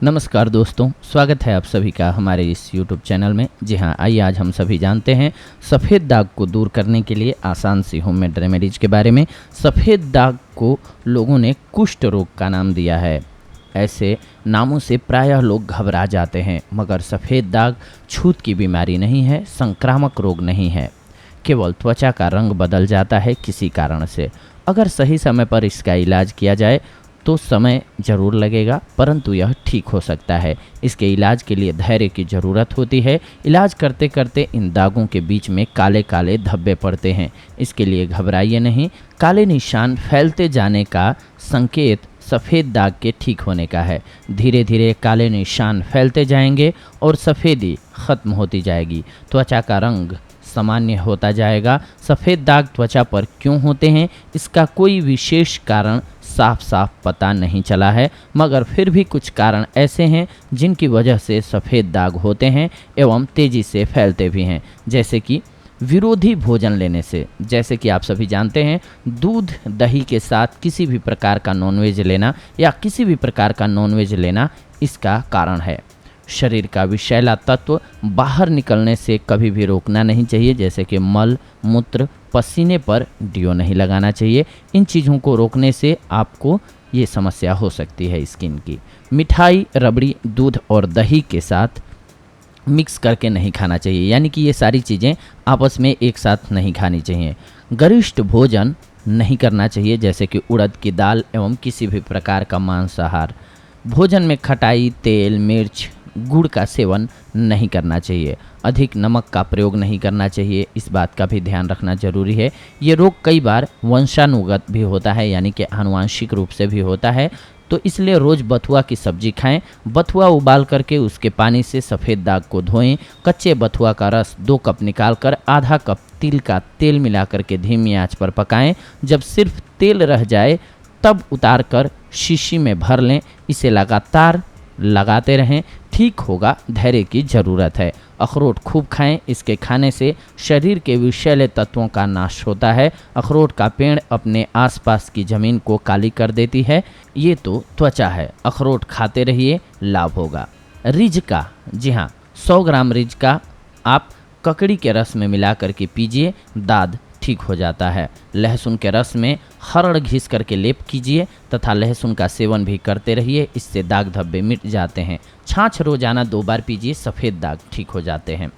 नमस्कार दोस्तों, स्वागत है आप सभी का हमारे इस YouTube चैनल में। जी हाँ, आइए आज हम सभी जानते हैं सफ़ेद दाग को दूर करने के लिए आसान सी होममेड रेमेडीज के बारे में। सफ़ेद दाग को लोगों ने कुष्ठ रोग का नाम दिया है। ऐसे नामों से प्रायः लोग घबरा जाते हैं, मगर सफ़ेद दाग छूत की बीमारी नहीं है, संक्रामक रोग नहीं है। केवल त्वचा का रंग बदल जाता है किसी कारण से। अगर सही समय पर इसका इलाज किया जाए तो समय ज़रूर लगेगा, परंतु यह ठीक हो सकता है। इसके इलाज के लिए धैर्य की ज़रूरत होती है। इलाज करते करते इन दागों के बीच में काले काले धब्बे पड़ते हैं। इसके लिए घबराइए नहीं। काले निशान फैलते जाने का संकेत सफ़ेद दाग के ठीक होने का है। धीरे धीरे काले निशान फैलते जाएंगे और सफ़ेदी ख़त्म होती जाएगी। त्वचा का रंग सामान्य होता जाएगा। सफ़ेद दाग त्वचा पर क्यों होते हैं, इसका कोई विशेष कारण साफ साफ पता नहीं चला है, मगर फिर भी कुछ कारण ऐसे हैं जिनकी वजह से सफ़ेद दाग होते हैं एवं तेज़ी से फैलते भी हैं। जैसे कि विरोधी भोजन लेने से, जैसे कि आप सभी जानते हैं, दूध दही के साथ किसी भी प्रकार का नॉनवेज लेना या किसी भी प्रकार का नॉनवेज लेना इसका कारण है। शरीर का विषैला तत्व बाहर निकलने से कभी भी रोकना नहीं चाहिए, जैसे कि मल मूत्र पसीने पर डियो नहीं लगाना चाहिए। इन चीज़ों को रोकने से आपको ये समस्या हो सकती है स्किन की। मिठाई रबड़ी दूध और दही के साथ मिक्स करके नहीं खाना चाहिए, यानी कि ये सारी चीज़ें आपस में एक साथ नहीं खानी चाहिए। गरिष्ठ भोजन नहीं करना चाहिए, जैसे कि उड़द की दाल एवं किसी भी प्रकार का मांसाहार। भोजन में खटाई तेल मिर्च गुड़ का सेवन नहीं करना चाहिए। अधिक नमक का प्रयोग नहीं करना चाहिए, इस बात का भी ध्यान रखना जरूरी है। ये रोग कई बार वंशानुगत भी होता है, यानी कि आनुवांशिक रूप से भी होता है, तो इसलिए रोज़ बथुआ की सब्जी खाएं। बथुआ उबाल करके उसके पानी से सफ़ेद दाग को धोएं। कच्चे बथुआ का रस 2 कप निकालकर आधा कप तिल का तेल मिलाकर के धीमी आंच पर पकाएं। जब सिर्फ तेल रह जाए तब उतार कर शीशी में भर लें। इसे लगातार लगाते रहें, ठीक होगा। धैर्य की ज़रूरत है। अखरोट खूब खाएं, इसके खाने से शरीर के विषैले तत्वों का नाश होता है। अखरोट का पेड़ अपने आसपास की ज़मीन को काली कर देती है। ये तो त्वचा है, अखरोट खाते रहिए, लाभ होगा। रिज का, जी हाँ, 100 ग्राम रिज का आप ककड़ी के रस में मिला करके पीजिए, दाद ठीक हो जाता है। लहसुन के रस में हरड़ घिस करके लेप कीजिए तथा लहसुन का सेवन भी करते रहिए, इससे दाग धब्बे मिट जाते हैं। छाछ रोजाना 2 बार पीजिए, सफ़ेद दाग ठीक हो जाते हैं।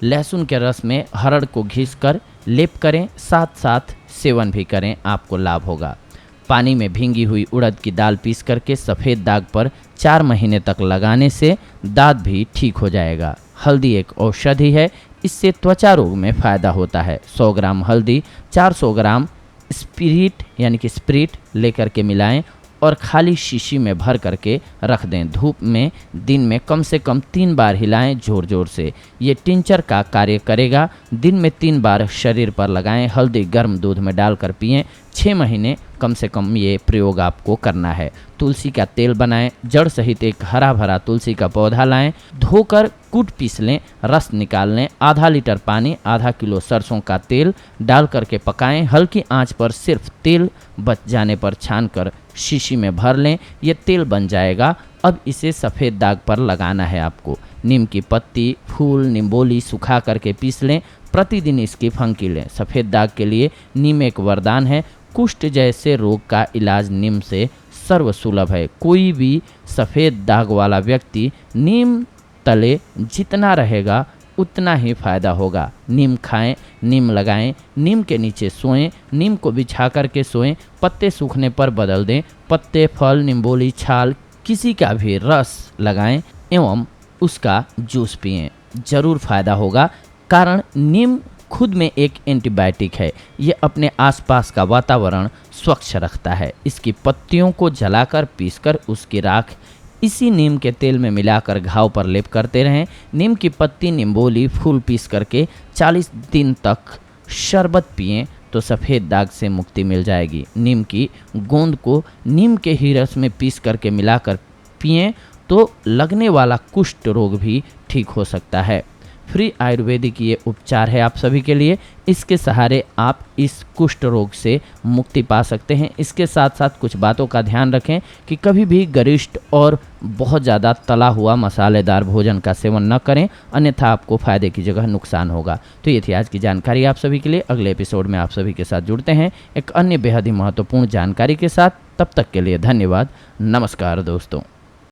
लहसुन के रस में हरड़ को घिस कर लेप करें, साथ साथ सेवन भी करें, आपको लाभ होगा। पानी में भींगी हुई उड़द की दाल पीस करके सफ़ेद दाग पर 4 महीने तक लगाने से दाग भी ठीक हो जाएगा। हल्दी एक औषधि है, इससे त्वचा रोग में फ़ायदा होता है। 100 ग्राम हल्दी 400 ग्राम स्पिरिट यानी कि स्प्रिट लेकर के मिलाएं और खाली शीशी में भर करके रख दें। धूप में दिन में कम से कम 3 बार हिलाएं ज़ोर ज़ोर से। ये टिंचर का कार्य करेगा। दिन में 3 बार शरीर पर लगाएं। हल्दी गर्म दूध में डालकर पिएं। 6 महीने कम से कम ये प्रयोग आपको करना है। तुलसी का तेल बनाएं। जड़ सहित एक हरा भरा तुलसी का पौधा लाएं, धोकर कूट पीस लें, रस निकाल लें। आधा लीटर पानी आधा किलो सरसों का तेल डाल करके पकाएं। हल्की आंच पर सिर्फ तेल बच जाने पर छान कर शीशी में भर लें। ये तेल बन जाएगा। अब इसे सफ़ेद दाग पर लगाना है आपको। नीम की पत्ती फूल निम्बोली सुखा करके पीस लें। प्रतिदिन इसकी फंकी लें। सफ़ेद दाग के लिए नीम एक वरदान है। कुष्ठ जैसे रोग का इलाज नीम से सर्वसुलभ है। कोई भी सफ़ेद दाग वाला व्यक्ति नीम तले जितना रहेगा उतना ही फ़ायदा होगा। नीम खाएं, नीम लगाएं, नीम के नीचे सोएं, नीम को बिछा करके सोएं। पत्ते सूखने पर बदल दें। पत्ते फल निम्बोली छाल किसी का भी रस लगाएं एवं उसका जूस पिएं, ज़रूर फ़ायदा होगा। कारण नीम खुद में एक एंटीबायोटिक है। ये अपने आसपास का वातावरण स्वच्छ रखता है। इसकी पत्तियों को जलाकर पीसकर उसकी राख इसी नीम के तेल में मिलाकर घाव पर लेप करते रहें। नीम की पत्ती निम्बोली फूल पीस करके 40 दिन तक शरबत पिएं तो सफ़ेद दाग से मुक्ति मिल जाएगी। नीम की गोंद को नीम के ही रस में पीस करके मिलाकर पिएं तो लगने वाला कुष्ठ रोग भी ठीक हो सकता है। फ्री आयुर्वेदिक ये उपचार है आप सभी के लिए। इसके सहारे आप इस कुष्ठ रोग से मुक्ति पा सकते हैं। इसके साथ साथ कुछ बातों का ध्यान रखें कि कभी भी गरिष्ठ और बहुत ज़्यादा तला हुआ मसालेदार भोजन का सेवन न करें, अन्यथा आपको फ़ायदे की जगह नुकसान होगा। तो ये थी आज की जानकारी आप सभी के लिए। अगले एपिसोड में आप सभी के साथ जुड़ते हैं एक अन्य बेहद ही महत्वपूर्ण जानकारी के साथ। तब तक के लिए धन्यवाद। नमस्कार दोस्तों।